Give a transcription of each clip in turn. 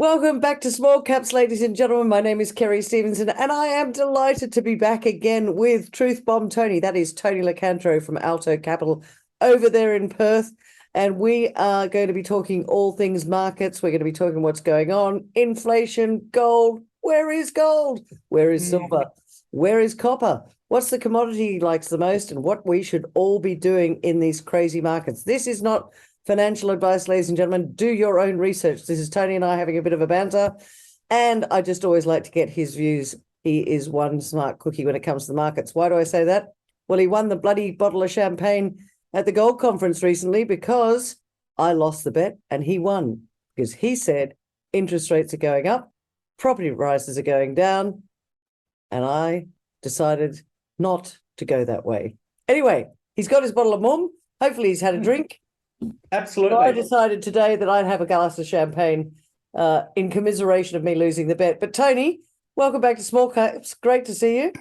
Welcome back to Small Caps, ladies and gentlemen. My name is Kerry Stevenson, and I am delighted to be back again with Truth Bomb Tony. That is Tony Locantro from Alto Capital over there in Perth. And we are going to be talking all things markets. We're going to be talking what's going on, inflation, gold. Where is gold? Where is silver? Where is copper? What's the commodity he likes the most, and what we should all be doing in these crazy markets. This is not financial advice, ladies and gentlemen. Do your own research. This is Tony and I having a bit of a banter, and I just always like to get his views. He is one smart cookie when it comes to the markets. Why do I say that? Well, he won the bloody bottle of champagne at the gold conference recently because I lost the bet and he won, because he said interest rates are going up, property prices are going down, and I decided not to go that way. Anyway, he's got his bottle of mum. Hopefully he's had a drink. Absolutely. So I decided today that I'd have a glass of champagne in commiseration of me losing the bet. But Tony, welcome back to Small Caps. Great to see you.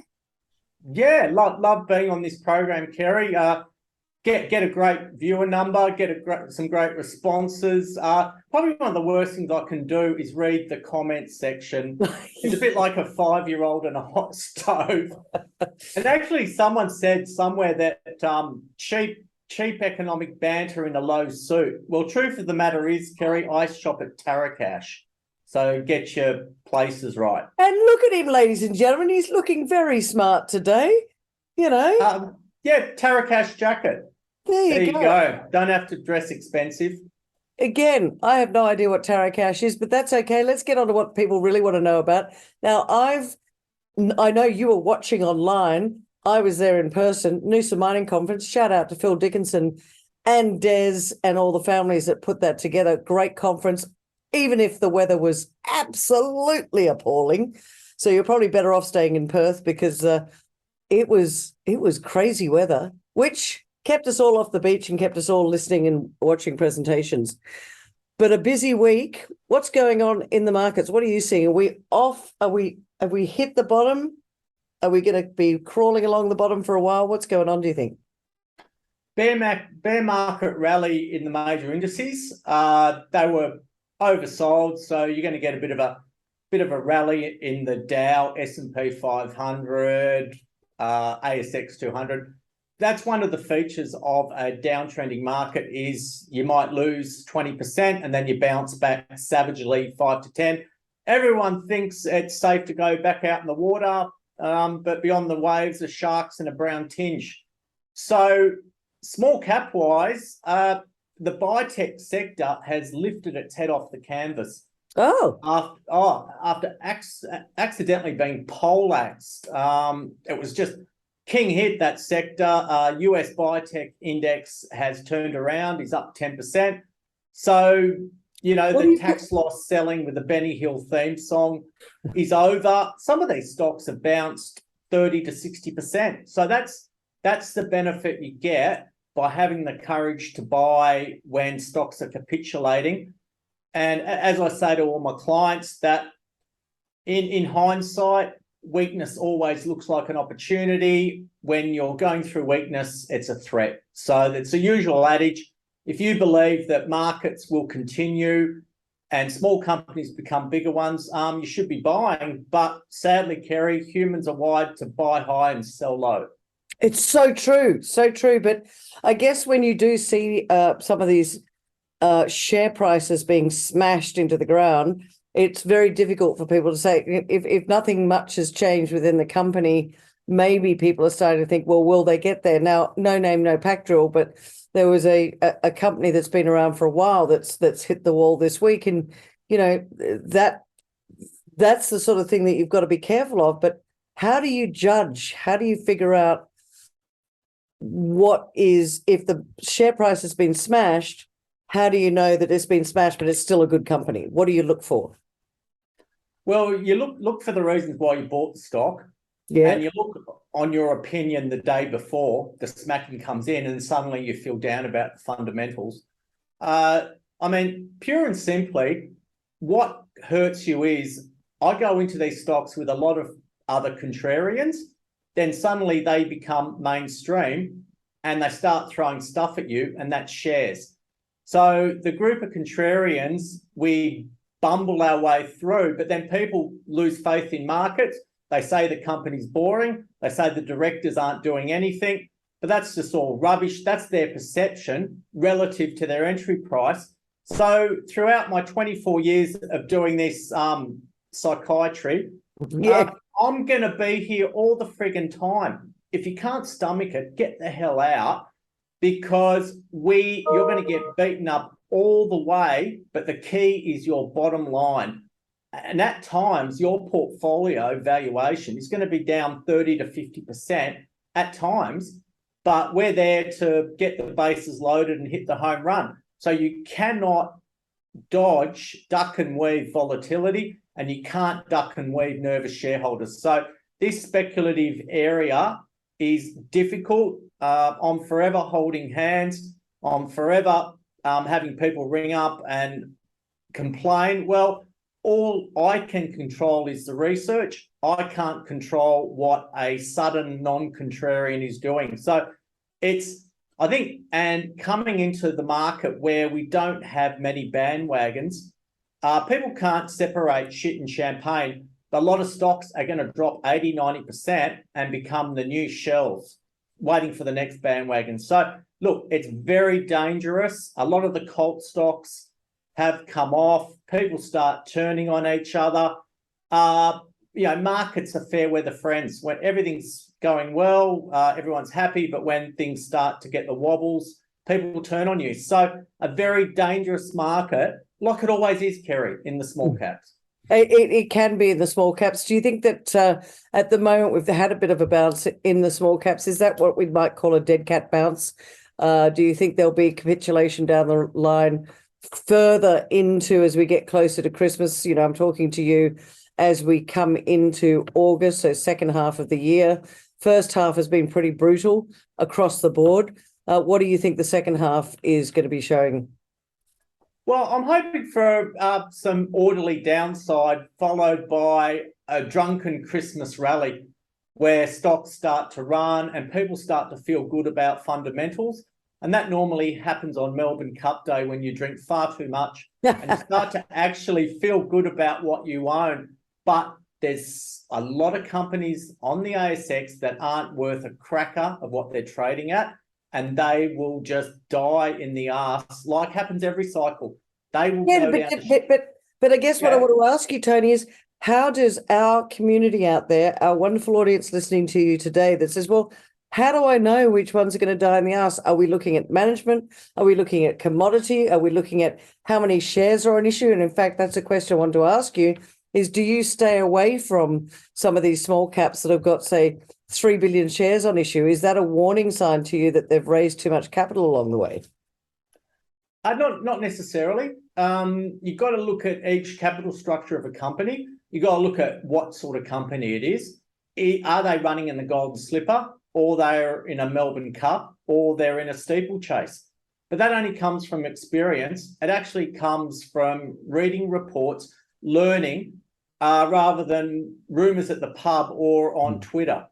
Yeah, love being on this program, Kerry. Get a great viewer number, some great responses. Probably one of the worst things I can do is read the comments section. It's a bit like a 5-year-old in a hot stove. And actually, someone said somewhere that cheap economic banter in a low suit. Well, truth of the matter is, Kerry, I shop at Tarakash. So get your places right. And look at him, ladies and gentlemen. He's looking very smart today. You know. Yeah, Tarakash jacket. There you go. Don't have to dress expensive. Again, I have no idea what Tarakash is, but that's okay. Let's get on to what people really want to know about. Now, I know you were watching online. I was there in person, Noosa Mining Conference. Shout out to Phil Dickinson and Des and all the families that put that together. Great conference, even if the weather was absolutely appalling. So you're probably better off staying in Perth because it was crazy weather, which kept us all off the beach and kept us all listening and watching presentations. But a busy week. What's going on in the markets? What are you seeing? Are we off? Have we hit the bottom? Are we going to be crawling along the bottom for a while? What's going on, do you think? Bear market rally in the major indices. They were oversold, so you're going to get a bit of a rally in the Dow, S&P 500, ASX 200. That's one of the features of a downtrending market is you might lose 20% and then you bounce back savagely 5 to 10. Everyone thinks it's safe to go back out in the water. But beyond the waves are sharks and a brown tinge. So small cap wise, the biotech sector has lifted its head off the canvas. After accidentally being poleaxed. It was just king hit, that sector. US biotech index has turned around, is up 10%. So the tax loss selling with the Benny Hill theme song is over. Some of these stocks have bounced 30 to 60%. So that's the benefit you get by having the courage to buy when stocks are capitulating. And as I say to all my clients, that in hindsight, weakness always looks like an opportunity. When you're going through weakness, it's a threat. So it's a usual adage. If you believe that markets will continue and small companies become bigger ones, you should be buying. But sadly, Kerry, humans are wired to buy high and sell low. It's so true, so true. But I guess when you do see some of these share prices being smashed into the ground, it's very difficult for people to say, if nothing much has changed within the company, maybe people are starting to think, well, will they get there? Now, no name, no pack drill, but there was a company that's been around for a while that's hit the wall this week. And, that's the sort of thing that you've got to be careful of. But how do you judge? How do you figure out if the share price has been smashed, how do you know that it's been smashed, but it's still a good company? What do you look for? Well, you look for the reasons why you bought the stock. Yeah. And you look on your opinion the day before the smacking comes in and suddenly you feel down about the fundamentals. Pure and simply, what hurts you is I go into these stocks with a lot of other contrarians, then suddenly they become mainstream and they start throwing stuff at you, and that's shares. So the group of contrarians, we bumble our way through. But then people lose faith in markets. They say the company's boring. They say the directors aren't doing anything. But that's just all rubbish. That's their perception relative to their entry price. So throughout my 24 years of doing this psychiatry, I'm going to be here all the friggin' time. If you can't stomach it, get the hell out, because you're going to get beaten up all the way. But the key is your bottom line. And at times, your portfolio valuation is going to be down 30 to 50% at times, but we're there to get the bases loaded and hit the home run. So you cannot duck and weave volatility, and you can't duck and weave nervous shareholders. So this speculative area is difficult. I'm forever holding hands. I'm forever having people ring up and complain. Well, all I can control is the research. I can't control what a sudden non-contrarian is doing. So I think, and coming into the market where we don't have many bandwagons, people can't separate shit and champagne. But a lot of stocks are going to drop 80, 90% and become the new shells, waiting for the next bandwagon. So look, it's very dangerous. A lot of the cult stocks have come off. People start turning on each other. Markets are fair weather friends. When everything's going well, everyone's happy. But when things start to get the wobbles, people will turn on you. So a very dangerous market, like it always is, Kerry, in the small caps. It can be in the small caps. Do you think that at the moment we've had a bit of a bounce in the small caps? Is that what we might call a dead cat bounce? Do you think there'll be capitulation down the line further into as we get closer to Christmas? I'm talking to you as we come into August, so second half of the year. First half has been pretty brutal across the board. What do you think the second half is going to be showing? Well, I'm hoping for some orderly downside, followed by a drunken Christmas rally where stocks start to run and people start to feel good about fundamentals. And that normally happens on Melbourne Cup Day, when you drink far too much and you start to actually feel good about what you own. But there's a lot of companies on the ASX that aren't worth a cracker of what they're trading at, and they will just die in the arse, like happens every cycle. They will go down. But I guess what I want to ask you, Tony, is how does our community out there, our wonderful audience listening to you today that says, well, how do I know which ones are going to die in the arse? Are we looking at management? Are we looking at commodity? Are we looking at how many shares are on issue? And in fact, that's a question I want to ask you, is do you stay away from some of these small caps that have got, say, 3 billion shares on issue? Is that a warning sign to you that they've raised too much capital along the way? Not necessarily. You've got to look at each capital structure of a company. You've got to look at what sort of company it is. Are they running in the Golden Slipper, or they're in a Melbourne Cup, or they're in a steeplechase? But that only comes from experience. It actually comes from reading reports, learning, rather than rumours at the pub or on Twitter.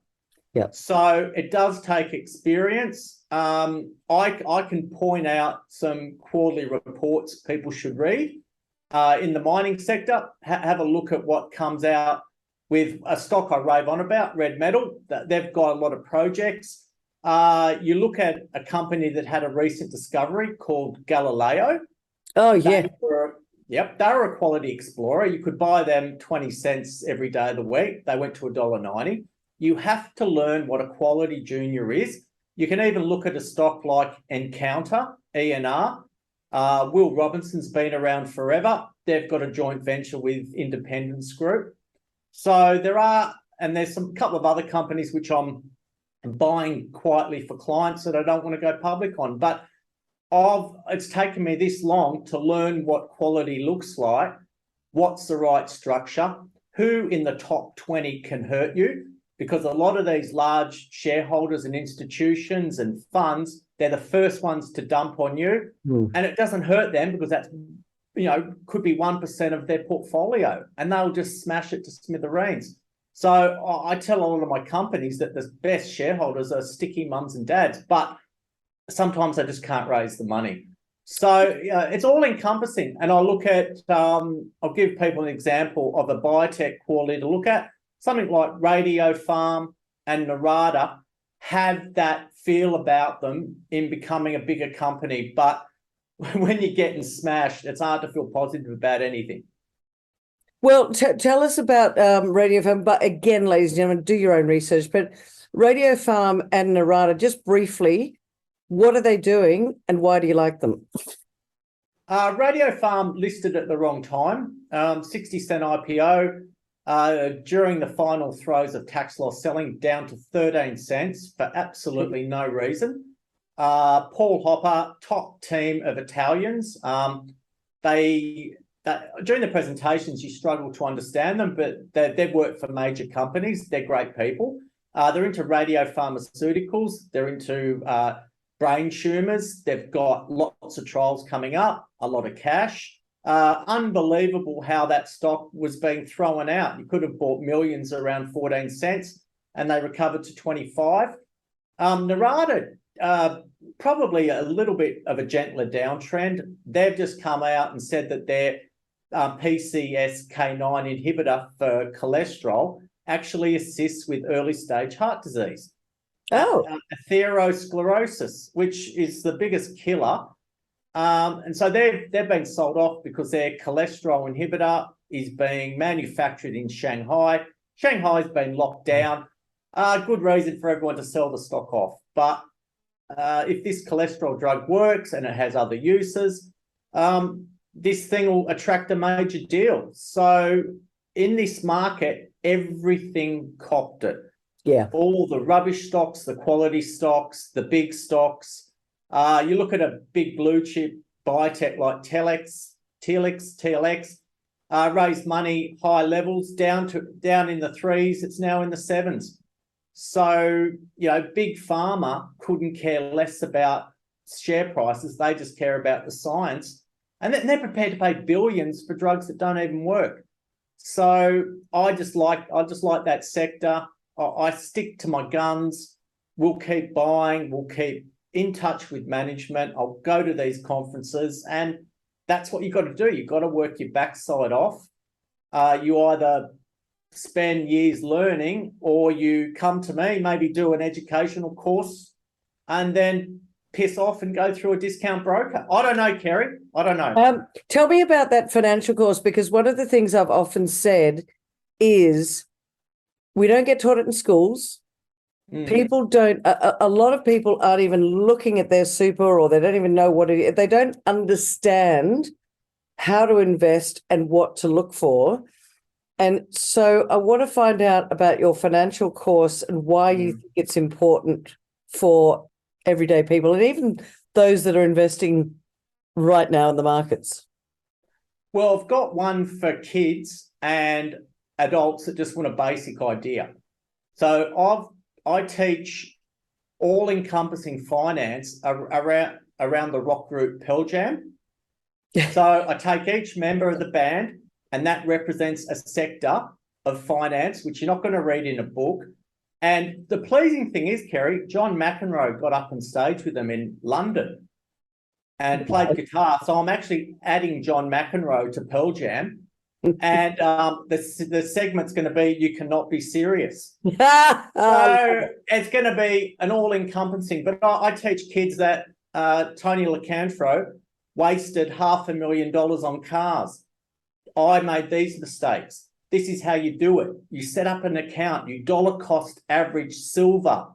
Yeah. So it does take experience. I can point out some quarterly reports people should read. In the mining sector, have a look at what comes out with a stock I rave on about, Red Metal. They've got a lot of projects. You look at a company that had a recent discovery called Galileo. Oh, yeah. They're a quality explorer. You could buy them 20 cents every day of the week. They went to $1.90. You have to learn what a quality junior is. You can even look at a stock like Encounter, ENR. Will Robinson's been around forever. They've got a joint venture with Independence Group. So there's a couple of other companies which I'm buying quietly for clients that I don't want to go public on. But it's taken me this long to learn what quality looks like, what's the right structure, who in the top 20 can hurt you, because a lot of these large shareholders and institutions and funds, they're the first ones to dump on you. And it doesn't hurt them because that's, could be 1% of their portfolio, and they'll just smash it to smithereens. So I tell a lot of my companies that the best shareholders are sticky mums and dads, but sometimes they just can't raise the money. So it's all encompassing. And I look at, I'll give people an example of a biotech quality to look at. Something like Radio Farm and Narada have that feel about them in becoming a bigger company. But when you're getting smashed, it's hard to feel positive about anything. Well, tell us about Radio Farm. But again, ladies and gentlemen, do your own research. But Radio Farm and Narada, just briefly, what are they doing and why do you like them? Radio Farm listed at the wrong time, 60-cent IPO. During the final throes of tax loss selling, down to 13 cents for absolutely no reason. Paul Hopper, top team of Italians. During the presentations, you struggle to understand them, but they've worked for major companies. They're great people. They're into radiopharmaceuticals. They're into brain tumours. They've got lots of trials coming up, a lot of cash. Unbelievable how that stock was being thrown out. You could have bought millions around 14 cents and they recovered to 25. Narada, probably a little bit of a gentler downtrend. They've just come out and said that their PCSK9 inhibitor for cholesterol actually assists with early stage heart disease. Atherosclerosis, which is the biggest killer. And so they've been sold off because their cholesterol inhibitor is being manufactured in Shanghai. Shanghai's been locked down. Good reason for everyone to sell the stock off. But if this cholesterol drug works and it has other uses, this thing will attract a major deal. So in this market, everything copped it. Yeah. All the rubbish stocks, the quality stocks, the big stocks. You look at a big blue chip biotech like TLX, raised money high levels down in the 3s. It's now in the 7s. So, big pharma couldn't care less about share prices. They just care about the science, and they're prepared to pay billions for drugs that don't even work. So I just like that sector. I stick to my guns. We'll keep buying. We'll keep in touch with management. I'll go to these conferences, and that's what you've got to do. You've got to work your backside off. You either spend years learning or you come to me, maybe do an educational course and then piss off and go through a discount broker. I don't know, Kerry. I don't know. Tell me about that financial course, because one of the things I've often said is we don't get taught it in schools. People don't, a lot of people aren't even looking at their super, or they don't even know what it is. They don't understand how to invest and what to look for. And so I want to find out about your financial course and why you think it's important for everyday people and even those that are investing right now in the markets. Well, I've got one for kids and adults that just want a basic idea. So I teach all-encompassing finance around the rock group Pearl Jam. So I take each member of the band, and that represents a sector of finance, which you're not going to read in a book. And the pleasing thing is, Kerry, John McEnroe got up on stage with them in London and played guitar. So I'm actually adding John McEnroe to Pearl Jam. And the segment's going to be "You Cannot Be Serious." So it's going to be an all-encompassing. But I teach kids that Tony Locantro wasted $500,000 on cars. I made these mistakes. This is how you do it. You set up an account. You dollar cost average silver.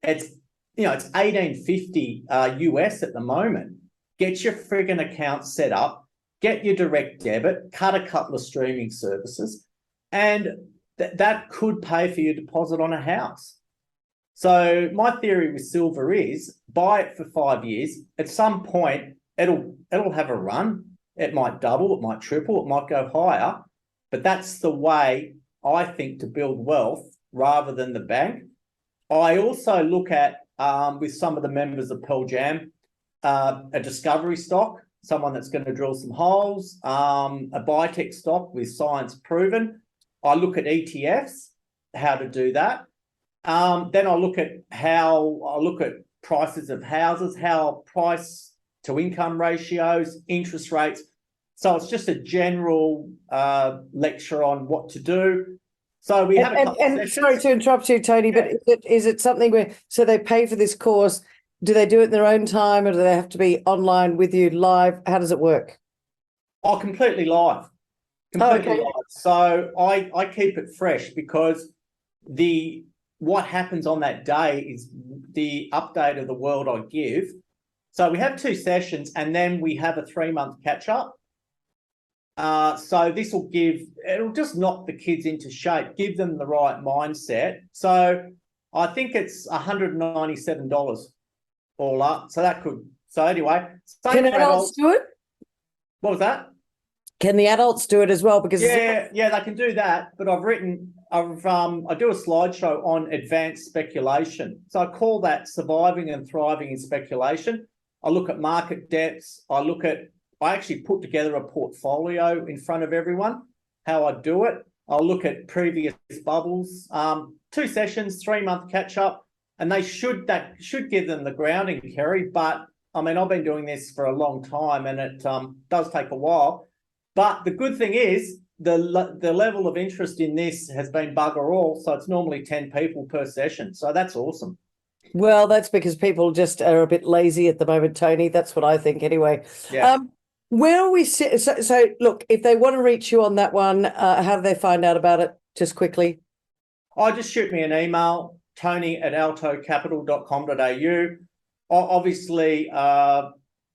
It's it's $18.50 US at the moment. Get your friggin' account set up. Get your direct debit. Cut a couple of streaming services, and that could pay for your deposit on a house. So my theory with silver is buy it for 5 years. At some point, it'll have a run. It might double, it might triple, it might go higher, but that's the way I think to build wealth rather than the bank. I also look at, with some of the members of Pearl Jam, a discovery stock, someone that's going to drill some holes, a biotech stock with science proven. I look at ETFs, how to do that. Then I look at prices of houses, how price to income ratios, interest rates. So it's just a general lecture on what to do. So we have a couple of sessions. Sorry to interrupt you, Tony, Yeah. but is it something where, so they pay for this course, do they do it in their own time, or do they have to be online with you live? How does it work? Oh, completely live. Completely okay. live. So I keep it fresh because what happens on that day is the update of the world I give. So we have 2 sessions and then we have a 3-month catch up. So this will it'll just knock the kids into shape, give them the right mindset. So I think it's $197 all up. So anyway. Can adults do it? What was that? Can the adults do it as well? Because yeah, they can do that. But I do a slideshow on advanced speculation. So I call that surviving and thriving in speculation. I look at market depths. I actually put together a portfolio in front of everyone, how I do it. I'll look at previous bubbles, 2 sessions, 3-month catch up, and that should give them the grounding, Kerry. But I mean, I've been doing this for a long time and it does take a while. But the good thing is the level of interest in this has been bugger all. So it's normally 10 people per session. So that's awesome. Well, that's because people just are a bit lazy at the moment, Tony. That's what I think anyway. Yeah. Where are we? So look, if they want to reach you on that one, how do they find out about it? Just quickly. Just shoot me an email, tony@altocapital.com.au. Obviously,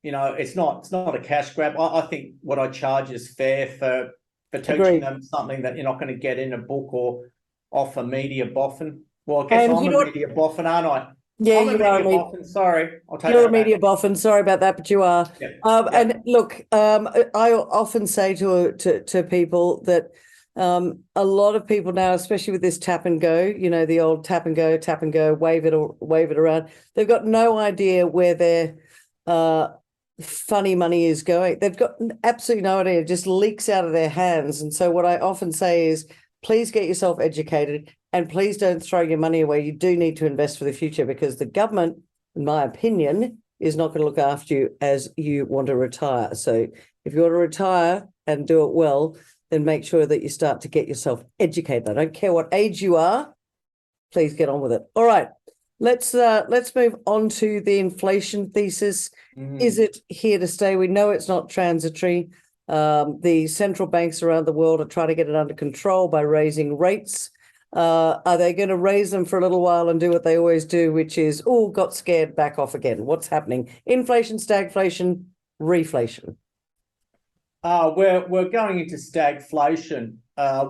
it's not a cash grab. I think what I charge is fair for teaching them something that you're not going to get in a book or off a media boffin. Well, I guess I'm a media boffin, aren't I? Yeah, I'm a media boffin. Sorry, I'll take You're that a media back. boffin. Sorry about that, but you are. Yeah. And look, I often say to people that a lot of people now, especially with this tap and go, the old tap and go, wave it around. They've got no idea where their funny money is going. They've got absolutely no idea. It just leaks out of their hands. And so what I often say is, please get yourself educated and please don't throw your money away. You do need to invest for the future because the government, in my opinion, is not going to look after you as you want to retire. So if you want to retire and do it well, then make sure that you start to get yourself educated. I don't care what age you are, please get on with it. All right, let's move on to the inflation thesis. Is it here to stay? We know it's not transitory. The central banks around the world are trying to get it under control by raising rates. Are they going to raise them for a little while and do what they always do, which is, got scared, back off again? What's happening? Inflation, stagflation, reflation. We're going into stagflation,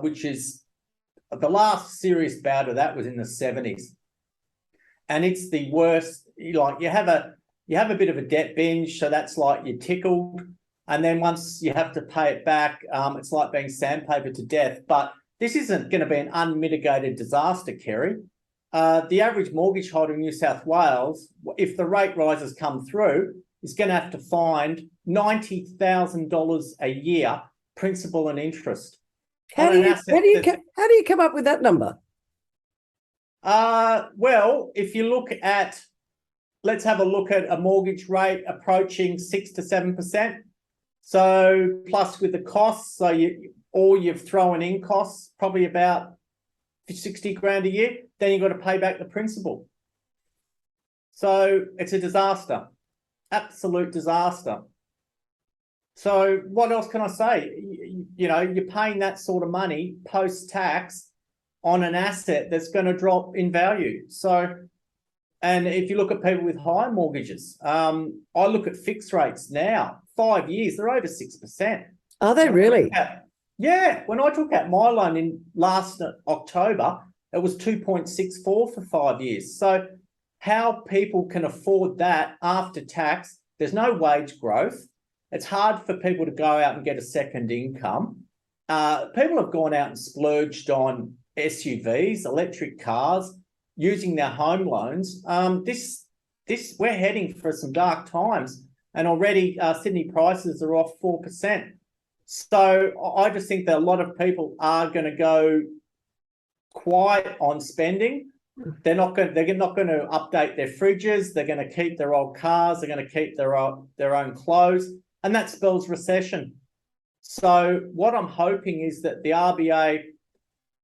which is the last serious bout of that was in the 70s. And it's the worst. Like you have a bit of a debt binge, so that's like you're tickled. And then once you have to pay it back, it's like being sandpapered to death. But this isn't going to be an unmitigated disaster, Kerry. The average mortgage holder in New South Wales, if the rate rises come through, is going to have to find $90,000 a year, principal and interest. How do you come up with that number? Well, if you look at, let's have a look at a mortgage rate approaching 6 to 7%. So plus with the costs, so you've thrown in costs, probably about 60 grand a year, then you've got to pay back the principal. So it's a disaster, absolute disaster. So what else can I say? You're paying that sort of money post-tax on an asset that's going to drop in value. So, and if you look at people with high mortgages, I look at fixed rates now, 5 years, they're over 6%. Are they really? Yeah. When I took out my loan in last October, it was 2.64 for 5 years. So how people can afford that after tax, there's no wage growth. It's hard for people to go out and get a second income. People have gone out and splurged on SUVs, electric cars, using their home loans. We're heading for some dark times, and already Sydney prices are off 4%. So I just think that a lot of people are going to go quiet on spending. They're not going to update their fridges. They're going to keep their old cars. They're going to keep their own clothes, and that spells recession. So what I'm hoping is that the RBA,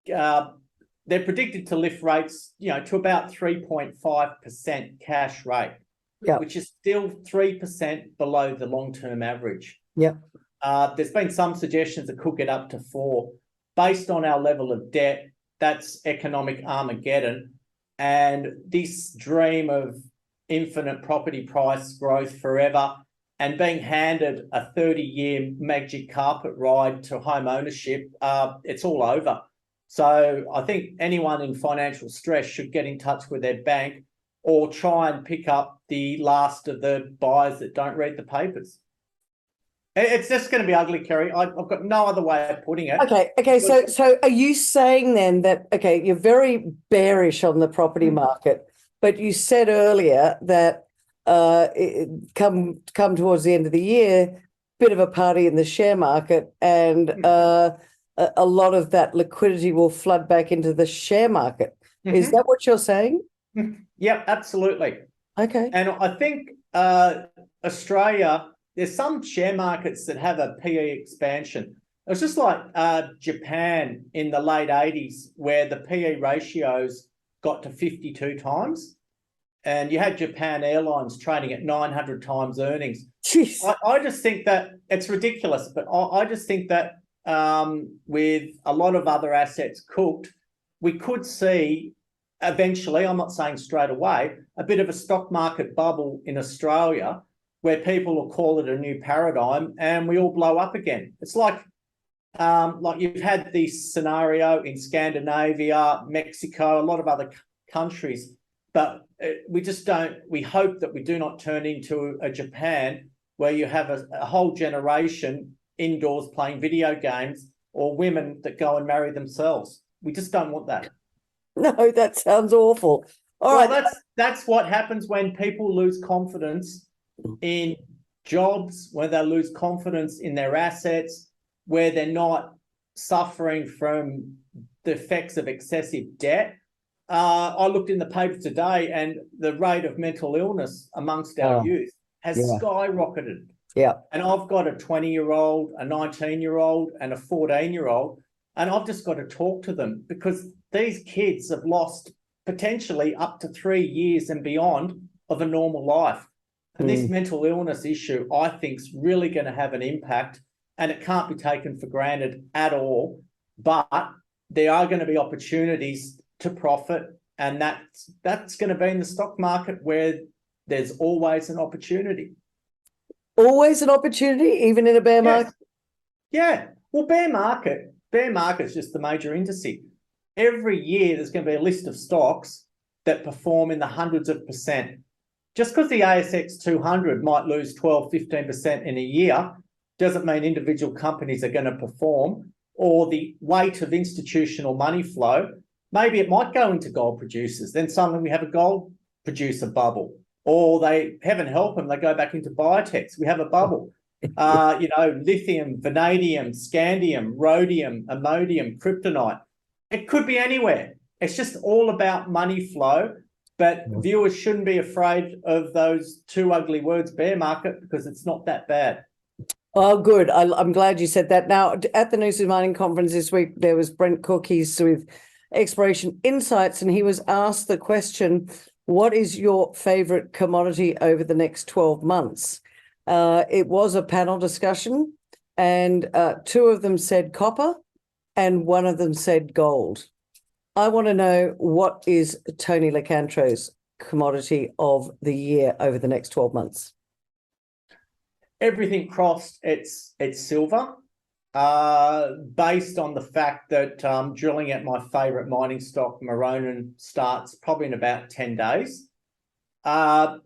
they're predicted to lift rates, to about 3.5% cash rate, which is still 3% below the long-term average. There's been some suggestions it could get up to 4%. Based on our level of debt, that's economic Armageddon. And this dream of infinite property price growth forever and being handed a 30-year magic carpet ride to home ownership, it's all over. So I think anyone in financial stress should get in touch with their bank or try and pick up the last of the buyers that don't read the papers. It's just going to be ugly, Kerry. I've got no other way of putting it. Okay. So are you saying then that, you're very bearish on the property market, but you said earlier that come towards the end of the year, bit of a party in the share market, and a lot of that liquidity will flood back into the share market. Is that what you're saying? Yep, absolutely. Okay. And I think Australia, there's some share markets that have a PE expansion. It was just like Japan in the late 80s, where the PE ratios got to 52 times. And you had Japan Airlines trading at 900 times earnings. Jeez. I just think that it's ridiculous, but I just think that with a lot of other assets cooked, we could see eventually, I'm not saying straight away, a bit of a stock market bubble in Australia where people will call it a new paradigm and we all blow up again. It's like you've had this scenario in Scandinavia, Mexico, a lot of other countries, but we hope that we do not turn into a Japan where you have a whole generation indoors playing video games or women that go and marry themselves. We just don't want that. No, that sounds awful. All right. That's what happens when people lose confidence in jobs, when they lose confidence in their assets, where they're not suffering from the effects of excessive debt. I looked in the paper today and the rate of mental illness amongst our youth has skyrocketed. Yeah. And I've got a 20-year-old, a 19-year-old, and a 14-year-old, and I've just got to talk to them because these kids have lost potentially up to 3 years and beyond of a normal life. And this mental illness issue, I think, is really going to have an impact, and it can't be taken for granted at all. But there are going to be opportunities to profit, and that's going to be in the stock market where there's always an opportunity. Always an opportunity, even in a bear market? Yeah. Well, bear market is just the major indice. Every year there's going to be a list of stocks that perform in the hundreds of percent. Just because the ASX 200 might lose 12, 15% in a year doesn't mean individual companies are going to perform, or the weight of institutional money flow. Maybe it might go into gold producers. Then suddenly we have a gold producer bubble, or heaven help them, they go back into biotechs. We have a bubble. Lithium, vanadium, scandium, rhodium, ammonium, kryptonite. It could be anywhere. It's just all about money flow. But viewers shouldn't be afraid of those two ugly words, bear market, because it's not that bad. Oh, good. I'm glad you said that. Now, at the Noosa Mining Conference this week, there was Brent Cook. He's with Exploration Insights, and he was asked the question, what is your favourite commodity over the next 12 months? It was a panel discussion, and two of them said copper and one of them said gold. I want to know, what is Tony Locantro's commodity of the year over the next 12 months? Everything crossed, it's silver, based on the fact that drilling at my favourite mining stock, Maronan, starts probably in about 10 days. I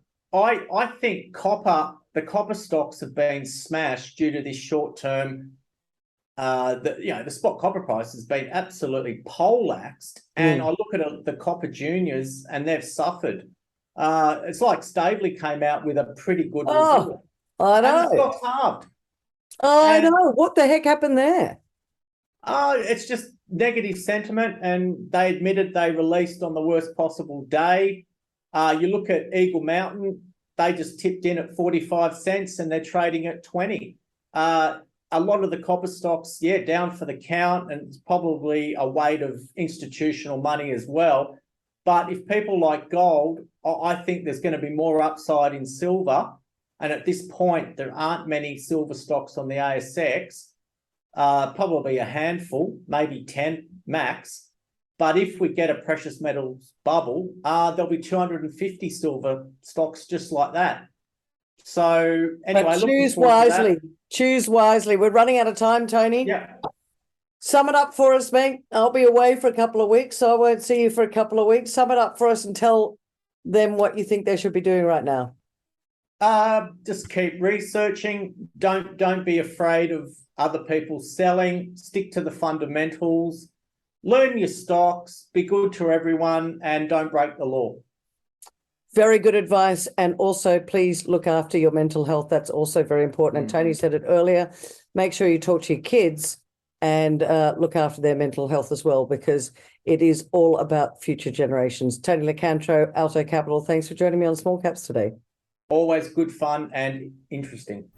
think the copper stocks have been smashed due to this short-term. The spot copper price has been absolutely poleaxed, and I look at the copper juniors and they've suffered. It's like Stavely came out with a pretty good result. I know. And the stock's halved. I know. What the heck happened there? It's just negative sentiment, and they admitted they released on the worst possible day. You look at Eagle Mountain, they just tipped in at 45 cents and they're trading at 20. A lot of the copper stocks, down for the count, and it's probably a weight of institutional money as well. But if people like gold, I think there's going to be more upside in silver. And at this point, there aren't many silver stocks on the ASX. Probably a handful, maybe 10 max. But if we get a precious metals bubble, there'll be 250 silver stocks just like that. So anyway, but choose wisely. Choose wisely. We're running out of time, Tony. Yeah. Sum it up for us, mate. I'll be away for a couple of weeks, so I won't see you for a couple of weeks. Sum it up for us and tell them what you think they should be doing right now. Just keep researching. Don't be afraid of other people selling. Stick to the fundamentals. Learn your stocks. Be good to everyone, and don't break the law. Very good advice. And also, please look after your mental health. That's also very important. And Tony said it earlier. Make sure you talk to your kids and look after their mental health as well, because it is all about future generations. Tony Locantro, Alto Capital, thanks for joining me on Small Caps today. Always good fun and interesting.